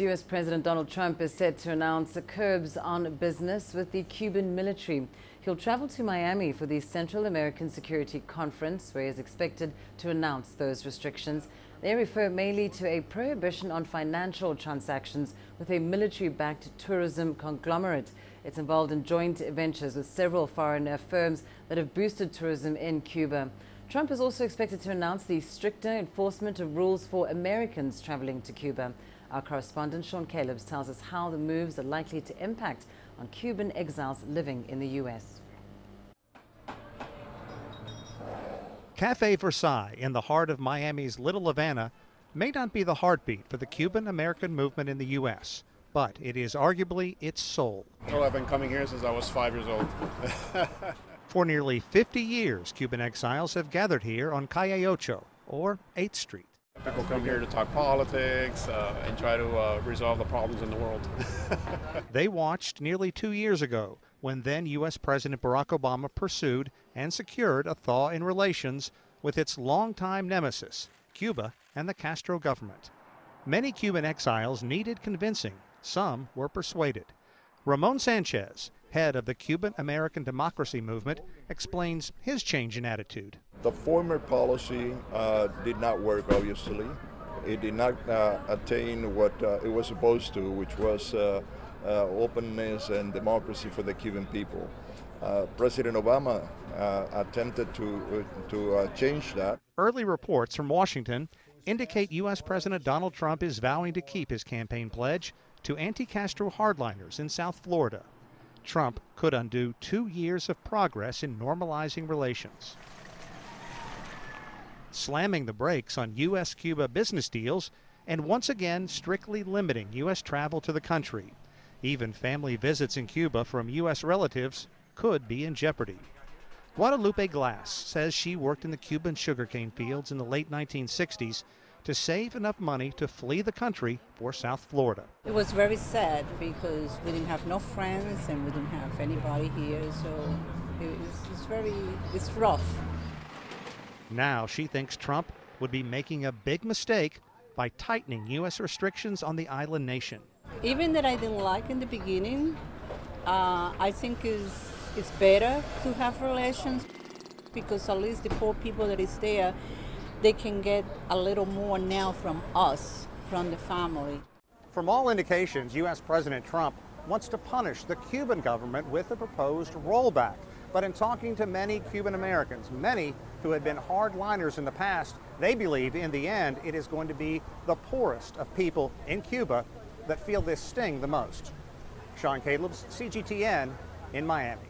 U.S. President Donald Trump is set to announce the curbs on business with the Cuban military. He'll travel to Miami for the Central American Security Conference, where he is expected to announce those restrictions. They refer mainly to a prohibition on financial transactions with a military-backed tourism conglomerate. It's involved in joint ventures with several foreign firms that have boosted tourism in Cuba. Trump is also expected to announce the stricter enforcement of rules for Americans traveling to Cuba. Our correspondent Sean Callebs tells us how the moves are likely to impact on Cuban exiles living in the U.S. Cafe Versailles, in the heart of Miami's Little Havana, may not be the heartbeat for the Cuban-American movement in the U.S., but it is arguably its soul. Oh, I've been coming here since I was 5 years old. For nearly 50 years, Cuban exiles have gathered here on Calle Ocho, or 8th Street. People come here to talk politics and try to resolve the problems in the world. They watched nearly 2 years ago when then U.S. President Barack Obama pursued and secured a thaw in relations with its longtime nemesis, Cuba and the Castro government. Many Cuban exiles needed convincing. Some were persuaded. Ramon Sanchez, head of the Cuban-American Democracy Movement, explains his change in attitude. The former policy did not work, obviously. It did not attain what it was supposed to, which was openness and democracy for the Cuban people. President Obama attempted to change that. Early reports from Washington indicate U.S. President Donald Trump is vowing to keep his campaign pledge to anti-Castro hardliners in South Florida. Trump could undo 2 years of progress in normalizing relations. Slamming the brakes on U.S.-Cuba business deals and once again strictly limiting U.S. travel to the country. Even family visits in Cuba from U.S. relatives could be in jeopardy. Guadalupe Glass says she worked in the Cuban sugarcane fields in the late 1960s to save enough money to flee the country for South Florida. It was very sad because we didn't have no friends and we didn't have anybody here, so it's rough. Now she thinks Trump would be making a big mistake by tightening U.S. restrictions on the island nation. Even that I didn't like in the beginning, I think it's better to have relations because at least the poor people that is there, they can get a little more now from us, from the family. From all indications, U.S. President Trump wants to punish the Cuban government with a proposed rollback. But in talking to many Cuban Americans, many who had been hardliners in the past, they believe in the end it is going to be the poorest of people in Cuba that feel this sting the most. Sean Callebs, CGTN in Miami.